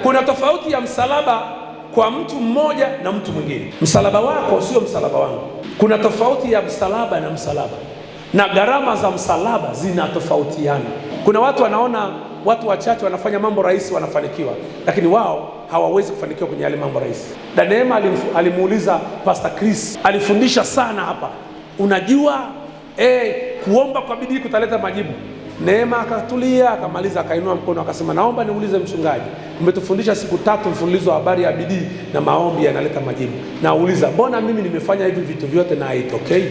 kuna tofauti ya msalaba kwa mtu mmoja na mtu mwingine. Msalaba wako sio msalaba wangu. Kuna tofauti ya msalaba na msalaba, na gharama za msalaba zinatofautiana. Kuna watu wanaona watu wachache wanafanya mambo rahisi wanafanikiwa, lakini wao hawawezi kufanikiwa kwenye yale mambo rahisi. Neema alimuuliza Pastor Chris, alifundisha sana hapa, unajua kuomba kwa bidii kutaleta majibu. Neema akatulia, akamaliza, akainua mkono, akasema, naomba niulize mchungaji, umetufundisha siku 3 mfululizo habari ya bidii na maombi yanaleta majibu. Nauliza, mbona mimi nimefanya hivi vitu vyote na haitokei?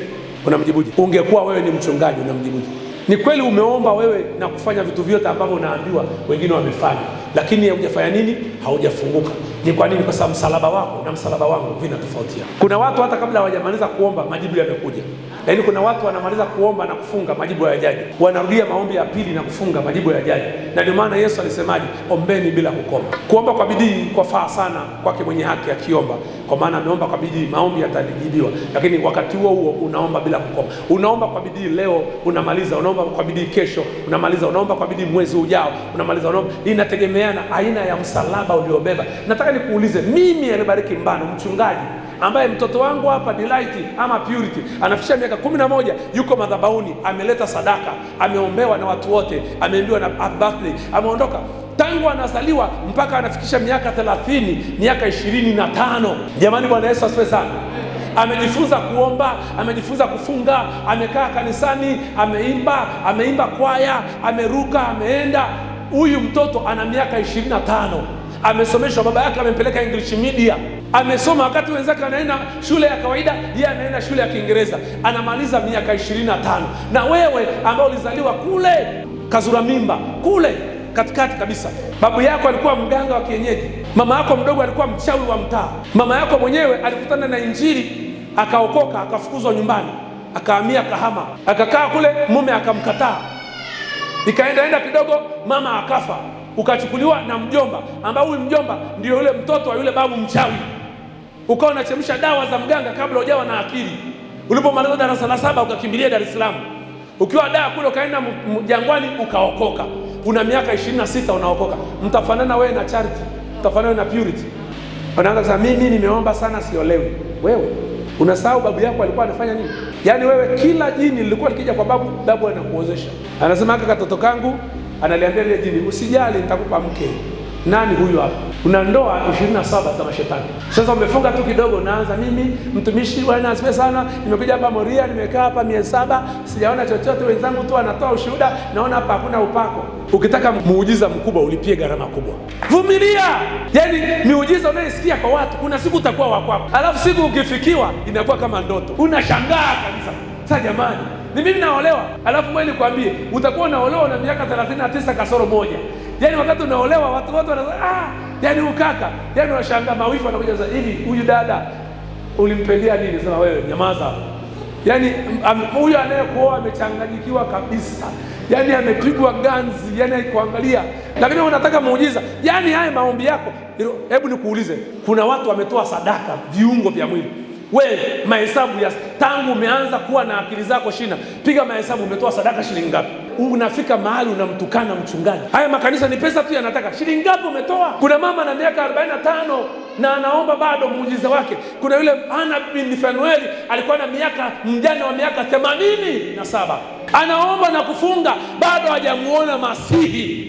Unamjibuje? Ungekuwa wewe ni mchungaji, unamjibuje? Ni kweli umeomba wewe na kufanya vitu vyote ambavyo unaambiwa wengine wamefanya, lakini hujafanya nini? Haujafunguka. Ni kwa nini? Kwa sababu msalaba wako na msalaba wangu vinatofautiana. Kuna watu hata kabla hawajamaliza kuomba majibu yamekuja, lakini kuna watu wanamaliza kuomba na kufunga majibu hayajaji, wanarudia maombi ya pili na kufunga majibu hayajaji. Na ndio maana Yesu alisemaje? Ombeni bila kukoma. Kuomba kwa bidii kwa faa sana kwake mwenye haki akiomba, kwa maana ameomba kwa bidii, maombi yatajibiwa. Lakini wakati huo huo unaomba bila kukoma. Unaomba kwa bidii leo, unamaliza. Unaomba kwa bidii kesho, unamaliza. Unaomba kwa bidii mwezi ujao, unamaliza. Unaomba. Inategemeana aina ya msalaba uliobeba. Nataka nikuulize, mimi Alibariki Mbano, mchungaji ambaye mtoto wangu hapa Delight ama Purity anafikisha miaka 11, yuko madhabahuni, ameleta sadaka, ameombewa na watu wote, ameambiwa na birthday, ameondoka tangu anazaliwa mpaka anafikisha miaka 30, miaka 25. Jamani, Bwana Yesu asifiwe sana. Amejifunza kuomba, amejifunza kufunga, amekaa kanisani, ameimba kwaya, ameruka, ameenda. Huyu mtoto ana miaka 25. Amesomeshwa, baba yake amempeleka English media, amesoma wakati wenzake anaenda shule ya kawaida, yeye anaenda shule ya Kiingereza, anamaliza miaka 25. Na wewe ambao ulizaliwa kule Kazura Mimba, kule katikati kabisa, babu yako alikuwa mganga wa kienyeji, mama yako mdogo alikuwa mchawi wa mtaa, mama yako mwenyewe alikutana na Injili akaokoka, akafukuzwa nyumbani, akahamia Kahama, akakaa kule, mume akamkataa, ikaenda kidogo, mama akafa, ukachukuliwa na mjomba, ambao huyu mjomba ndio yule mtoto wa yule babu mchawi. Ukawa unachemsha dawa za mganga kabla hujawa na akili. Ulipomaliza darasa la 7 ukakimbilia Dar es Salaam, ukiwa daa kule ukaenda Jangwani ukaokoka. Una miaka 26 unaokoka. Mtafanana wewe na Charity, mtafanana na Purity. Unaanza kusema mimi nimeomba sana siolewi. Wewe unasahau babu yako alikuwa anafanya nini? Yaani wewe kila jini lilikuwa likija kwa babu anakuozesha. Anasema haka katoto kangu, analiambia ile jini, usijali nitakupa mke. Nani huyu hapa? Una ndoa 27 za mashetani. Sasa umefunga tu kidogo, unaanza mimi mtumishi Bwana asifiwe sana, nimekuja hapa Moria, nimekaa hapa 700, sijaona chochote, wenzangu tu wanatoa ushuhuda, naona hapa hakuna upako. Ukitaka muujiza mkubwa ulipie gharama kubwa. Vumilia. Yaani miujiza unayosikia kwa watu, kuna siku utakuwa wa kwako. Alafu siku ukifikiwa inakuwa kama ndoto. Unashangaa kabisa. Sasa jamani, ni mimi naolewa, alafu mweli nikwambie, utakuwa unaolewa na miaka 39 kasoro moja. Yaani wakati unaolewa watu wote wanasema yaani ukaka, yaani unashangaa, mawifu wanakuja sasa hivi, huyu dada ulimpendia nini? Sema wewe nyamaza. Yaani huyu anayekuoa amechanganyikiwa kabisa. Yaani amepigwa ganzi, yaani haikuangalia. Lakini unataka muujiza. Yaani haya maombi yako, hebu nikuulize, kuna watu wametoa sadaka viungo vya mwili. Wewe mahesabu ya tangu umeanza kuwa na akili zako shina, piga mahesabu, umetoa sadaka shilingi ngapi? Unafika mahali unamtukana mchungaji. Haya makanisa ni pesa tu yanataka. Shilingi ngapi umetoa? Kuna mama na miaka 45 na anaomba bado muujiza wake. Kuna yule Ana bin Fanueli alikuwa na miaka, mjane wa miaka 87, anaomba na kufunga, bado hajamuona Masihi.